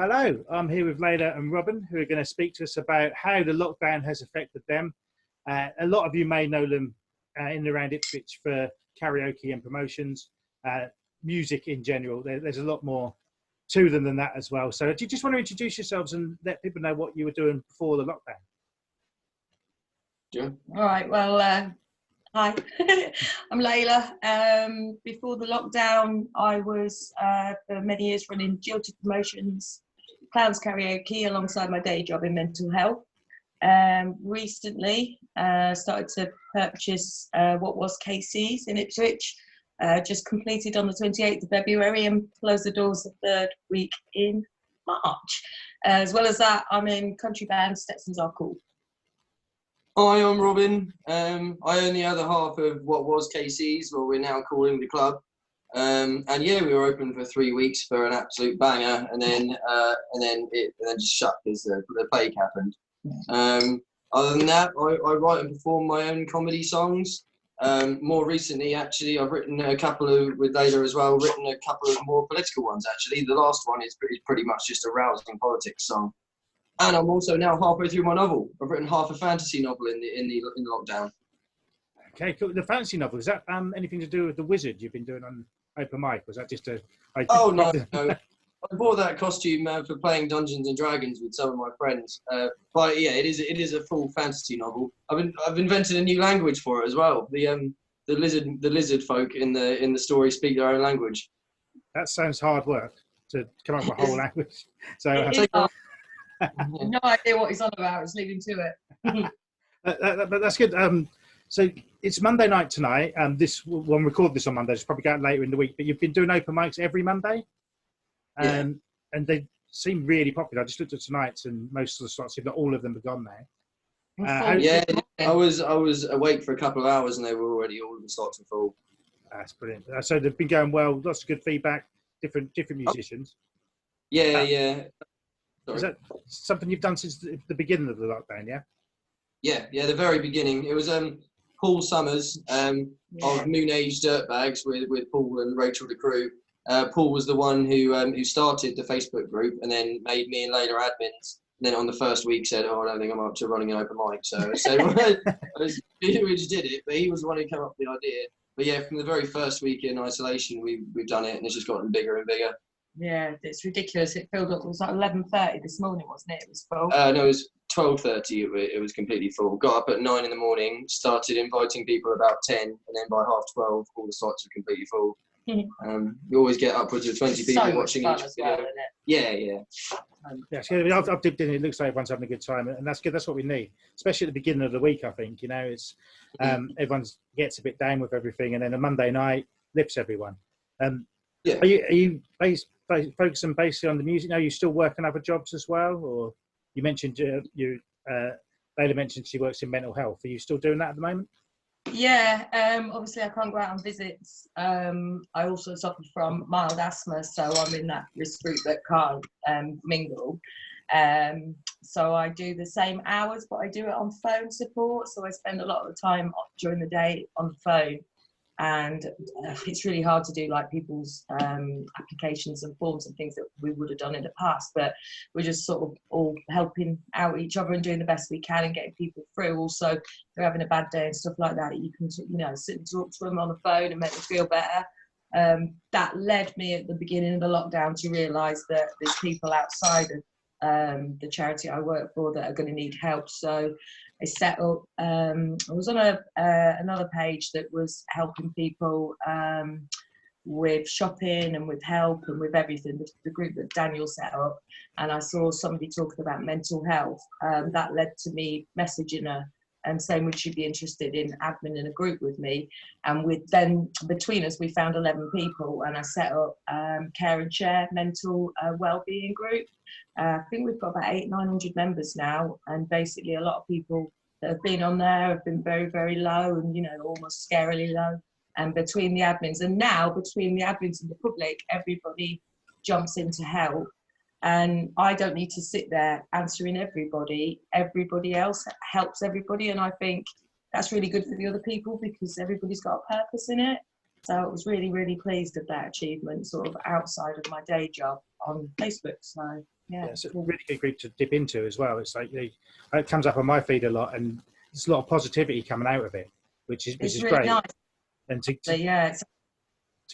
Hello, I'm here with Leyla and Robin, who are going to speak to us about how the lockdown has affected them. A lot of you may know them in and around Ipswich for karaoke and promotions, music in general. There's a lot more to them than that as well. So do you just want to introduce yourselves and let people know what you were doing before the lockdown? Yeah. All right, well, hi, I'm Leyla. Before the lockdown, I was for many years running Jilted Promotions, Clowns Karaoke, alongside my day job in mental health. Recently, started to purchase what was KC's in Ipswich, just completed on the 28th of February and closed the doors the third week in March. As well as that, I'm in country band Stetsons Are Cool. Hi, I'm Robin. I own the other half of what was KC's, what we're now calling the club. And yeah, we were open for 3 weeks for an absolute banger, and then just shut because the plague happened. Other than that, I write and perform my own comedy songs. More recently, actually, I've written a couple with Leyla as well. Written a couple of more political ones. Actually, the last one is pretty much just a rousing politics song. And I'm also now halfway through my novel. I've written half a fantasy novel in the lockdown. Okay, cool. The fantasy novel, is that anything to do with the wizard you've been doing on open mic? Was that just a... Oh, no. I bought that costume for playing Dungeons and Dragons with some of my friends. But yeah, it is a full fantasy novel. I've invented a new language for it as well. The lizard folk in the story speak their own language. That sounds hard work to come up with a whole language. So No idea what he's on about. Just leave him to it. but that's good. So it's Monday night tonight. We'll record this on Monday. It's probably going later in the week. But you've been doing open mics every Monday, and they seem really popular. I just looked at tonight's, and most of the slots, if not all of them, are gone now. I was awake for a couple of hours, and they were already all of the slots are full. That's brilliant. So they've been going well. Lots of good feedback. Different musicians. Yeah. Is that something you've done since the beginning of the lockdown, yeah? Yeah, the very beginning. It was Paul Summers of Moon Age Dirtbags with Paul and Rachel the crew. Paul was the one who started the Facebook group and then made me and Leyla admins. And then on the first week said, "Oh, I don't think I'm up to running an open mic." So I said, we just did it. But he was the one who came up with the idea. But yeah, from the very first week in isolation, we've done it, and it's just gotten bigger and bigger. Yeah, it's ridiculous. It filled up. It was like 11:30 this morning, wasn't it? It was full. No, it was 12:30. It was completely full. Got up at 9 in the morning. Started inviting people about 10, and then by 11:30, all the slots were completely full. You always get upwards of 20 people watching each video. Well, Yeah. I've dipped in. It looks like everyone's having a good time, and that's good. That's what we need, especially at the beginning of the week. I think it's everyone gets a bit down with everything, and then a Monday night lifts everyone. Are you focusing basically on the music now? Are you still working other jobs as well, or you mentioned Leyla mentioned she works in mental health. Are you still doing that at the moment? Yeah, obviously I can't go out on visits. I also suffer from mild asthma, so I'm in that risk group that can't mingle. So I do the same hours, but I do it on phone support. So I spend a lot of the time during the day on the phone. And it's really hard to do like people's applications and forms and things that we would have done in the past, but we're just sort of all helping out each other and doing the best we can and getting people through. Also, if they're having a bad day and stuff like that, you can sit and talk to them on the phone and make them feel better. That led me at the beginning of the lockdown to realise that there's people outside of the charity I work for that are going to need help. So I set up, I was on another page that was helping people with shopping and with help and with everything, the group that Daniel set up. And I saw somebody talking about mental health. That led to me messaging her and saying, would she be interested in admin in a group with me? And between us, we found 11 people, and I set up Care and Share mental wellbeing group. I think we've got about 800-900 members now, and basically a lot of people that have been on there have been very, very low and, almost scarily low. And between the admins and the public, everybody jumps in to help. And I don't need to sit there answering everybody. Everybody else helps everybody. And I think that's really good for the other people because everybody's got a purpose in it. So I was really, really pleased at that achievement, sort of outside of my day job on Facebook. So Yeah, it's a really good group to dip into as well. It's like it comes up on my feed a lot, and there's a lot of positivity coming out of it, which is really great. nice. And to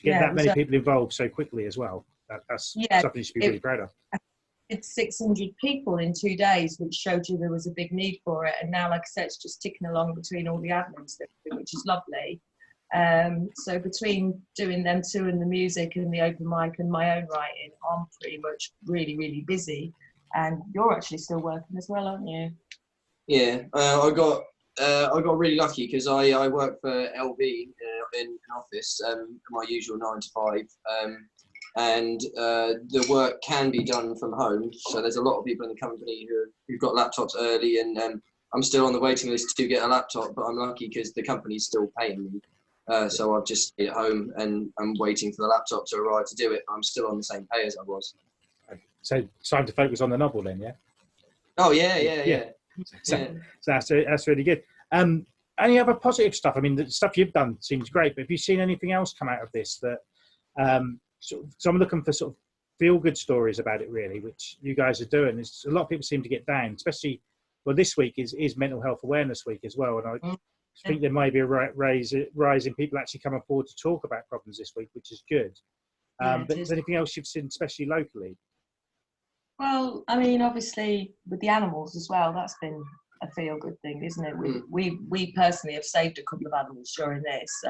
get that many people involved so quickly as well, that's something you should be really proud of. It's 600 people in 2 days, which showed you there was a big need for it. And now, like I said, it's just ticking along between all the admins, which is lovely. So between doing them two and the music and the open mic and my own writing, I'm pretty much really, really busy. And you're actually still working as well, aren't you? Yeah, I got really lucky because I work for LV in an office, my usual 9 to 5, and the work can be done from home. So there's a lot of people in the company who've got laptops early, and I'm still on the waiting list to get a laptop, but I'm lucky because the company's still paying me. So I've just stayed at home and I'm waiting for the laptop to arrive to do it. I'm still on the same pay as I was. So it's time to focus on the novel then, yeah? Oh, yeah. So that's really good. Any other positive stuff? I mean, the stuff you've done seems great, but have you seen anything else come out of this that so I'm looking for sort of feel-good stories about it, really, which you guys are doing. A lot of people seem to get down, especially, well, this week is Mental Health Awareness Week as well, and I think there might be a rise in people actually coming forward to talk about problems this week, which is good. But is there anything else you've seen, especially locally? Well, I mean, obviously with the animals as well, that's been a feel-good thing, isn't it? We personally have saved a couple of animals during this.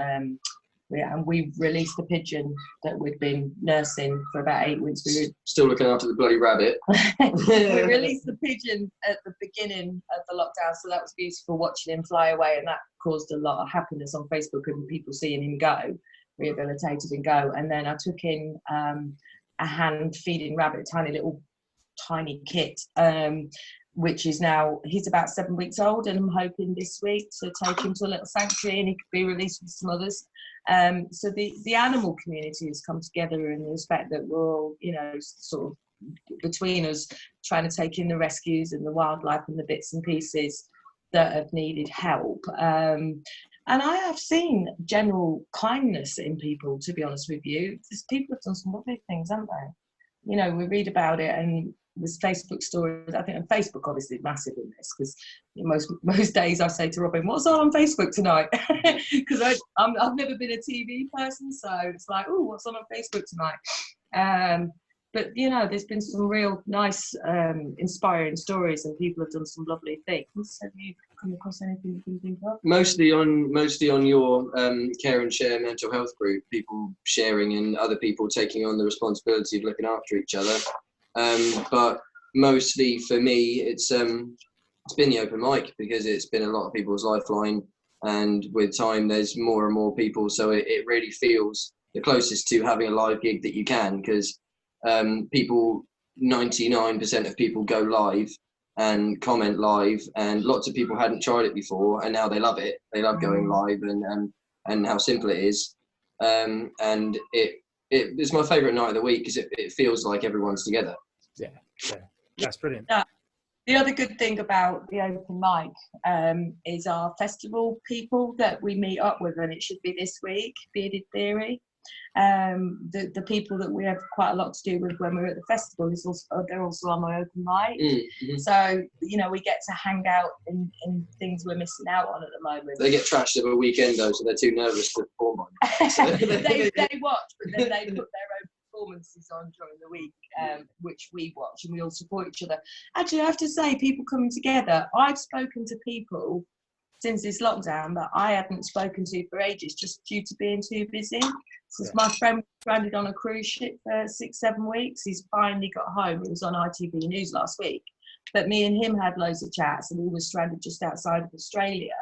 And we've released the pigeon that we'd been nursing for about 8 weeks. We were still looking after the bloody rabbit. We released the pigeon at the beginning of the lockdown, so that was beautiful watching him fly away, and that caused a lot of happiness on Facebook and people seeing him go, rehabilitated and go. And then I took in a hand feeding rabbit, tiny kit, which is now, he's about 7 weeks old, and I'm hoping this week to take him to a little sanctuary and he could be released with some others. So the animal community has come together in the respect that we're all, sort of between us trying to take in the rescues and the wildlife and the bits and pieces that have needed help. And I have seen general kindness in people, to be honest with you. People have done some lovely things, haven't they? We read about it, and there's Facebook stories. I think, and Facebook obviously massive in this, because most days I say to Robin, "What's on Facebook tonight?" Because I've never been a TV person, so it's like, "Oh, what's on Facebook tonight?" But there's been some real nice, inspiring stories, and people have done some lovely things. Have you come across anything you can think of? Mostly on your care and share mental health group, people sharing and other people taking on the responsibility of looking after each other. But mostly for me, it's been the open mic, because it's been a lot of people's lifeline, and with time there's more and more people, so it really feels the closest to having a live gig that you can, because 99% of people go live and comment live, and lots of people hadn't tried it before, and now they love it. They love going live and how simple it is, and it's my favourite night of the week, because it feels like everyone's together. Yeah, that's brilliant. The other good thing about the open mic is our festival people that we meet up with, and it should be this week, Bearded Theory. The people that we have quite a lot to do with when we're at the festival they're also on my open mic. Mm-hmm. So we get to hang out in things we're missing out on at the moment. They get trashed over a weekend though, so they're too nervous to perform on. they watch, but then they put their own performances on during the week, which we watch, and we all support each other. Actually, I have to say, people coming together, I've spoken to people since this lockdown that I hadn't spoken to for ages, just due to being too busy. Since my friend was stranded on a cruise ship for 6-7 weeks, he's finally got home. It was on ITV News last week. But me and him had loads of chats, and we were stranded just outside of Australia.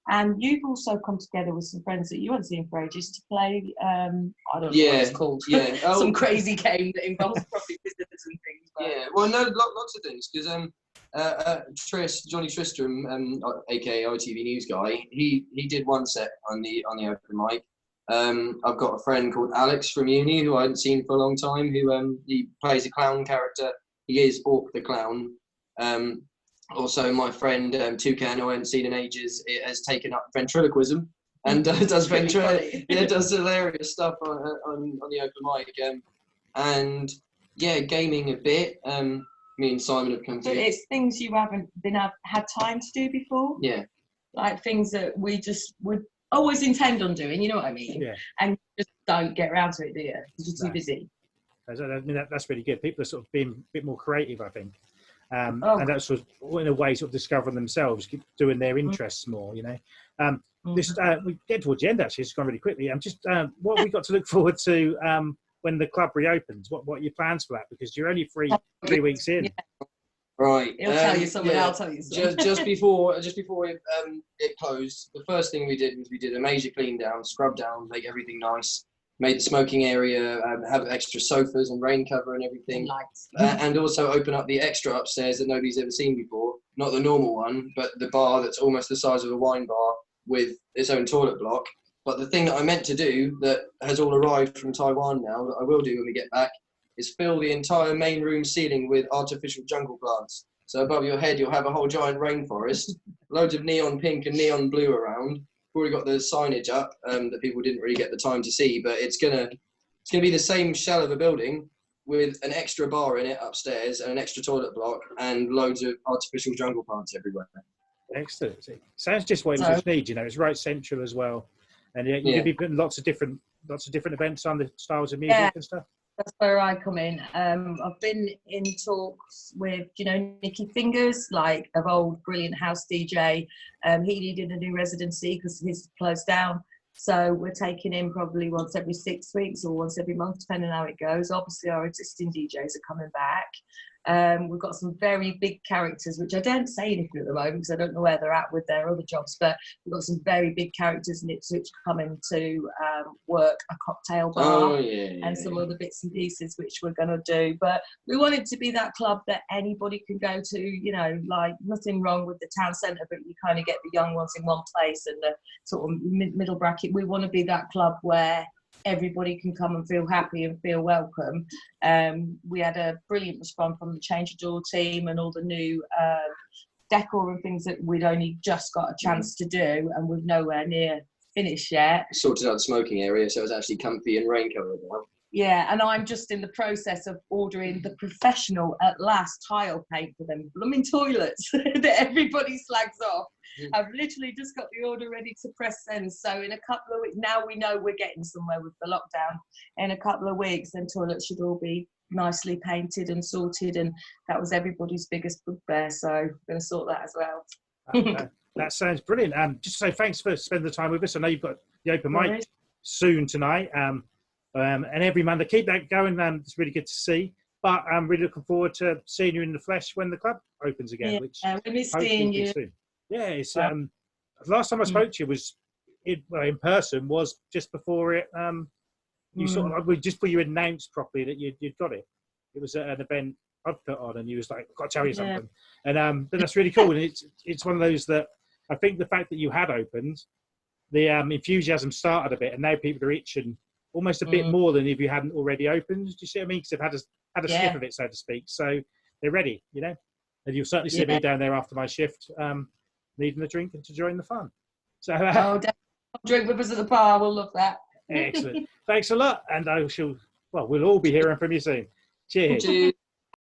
And you've also come together with some friends that you haven't seen for ages to play, I don't know what it's called, some crazy game that involves probably visitors and things. But. Yeah, well, no, lots of things, because Johnny Tristram, aka ITV News guy, he did one set on the open mic. I've got a friend called Alex from uni who I hadn't seen for a long time, who he plays a clown character. He is Orc the Clown. Also, my friend Toucan, who I hadn't seen in ages, has taken up ventriloquism and does does hilarious stuff on the open mic. And yeah, gaming a bit. me and Simon have come to. But it's things you haven't had time to do before. Yeah. Like things that we just would always intend on doing, you know what I mean? Yeah. And you just don't get around to it, do you? You're just too busy. I mean, that's really good. People are sort of being a bit more creative, I think. And that's sort of, in a way, sort of discovering themselves, doing their interests more, you know. We get towards the end, actually. It's gone really quickly. Just what have we got to look forward to when the club reopens? What are your plans for that? Because you're only 3 weeks in. Yeah. Right. He'll tell you something, I'll tell you something. Just before it closed, the first thing we did was we did a major clean down, scrub down, make everything nice. Made the smoking area, have extra sofas and rain cover and everything. And also open up the extra upstairs that nobody's ever seen before. Not the normal one, but the bar that's almost the size of a wine bar with its own toilet block. But the thing that I meant to do that has all arrived from Taiwan now, that I will do when we get back, is fill the entire main room ceiling with artificial jungle plants. So above your head, you'll have a whole giant rainforest, loads of neon pink and neon blue around. Already got the signage up that people didn't really get the time to see, but it's gonna be the same shell of a building with an extra bar in it upstairs and an extra toilet block and loads of artificial jungle plants everywhere. Excellent. Sounds just what it needs. You know, it's right central as well, and you could be putting lots of different events on, the styles of music and stuff. That's where I come in. I've been in talks with, Nicky Fingers, like of old brilliant house DJ. He needed a new residency because his closed down. So we're taking in probably once every 6 weeks or once every month, depending on how it goes. Obviously, our existing DJs are coming back. We've got some very big characters, which I don't say anything at the moment because I don't know where they're at with their other jobs, but we've got some very big characters in Ipswich coming to work a cocktail bar and some other bits and pieces which we're going to do. But we want it to be that club that anybody can go to, like nothing wrong with the town centre, but you kind of get the young ones in one place and the sort of middle bracket. We want to be that club where everybody can come and feel happy and feel welcome. We had a brilliant response from the Change of Door team and all the new decor and things that we'd only just got a chance to do, and we're nowhere near finished yet. Sorted out the smoking area so it's actually comfy and rain covered now. Yeah, and I'm just in the process of ordering the professional at last tile paint for them blooming toilets that everybody slags off. I've literally just got the order ready to press send. So in a couple of weeks, now we know we're getting somewhere with the lockdown. In a couple of weeks, then toilets should all be nicely painted and sorted. And that was everybody's biggest bugbear. So I'm going to sort that as well. That sounds brilliant. Just to say thanks for spending the time with us. I know you've got the open mic soon tonight. And every Monday, keep that going. It's really good to see. But I'm really looking forward to seeing you in the flesh when the club opens again. Which we miss seeing you. Soon. Yeah, it's last time I spoke to you was in person was just before it. You sort of just before you announced properly that you'd got it. It was at an event I'd put on, and you was like, "I've got to tell you something," and then that's really cool. And it's one of those that I think the fact that you had opened, the enthusiasm started a bit, and now people are itching almost a bit more than if you hadn't already opened. Do you see what I mean? Because they've had a sniff of it, so to speak. So they're ready, and you'll certainly see me down there after my shift. Needing a drink and to join the fun. So definitely drink with us at the bar. We'll love that. Excellent. Thanks a lot, and we'll all be hearing from you soon. Cheers.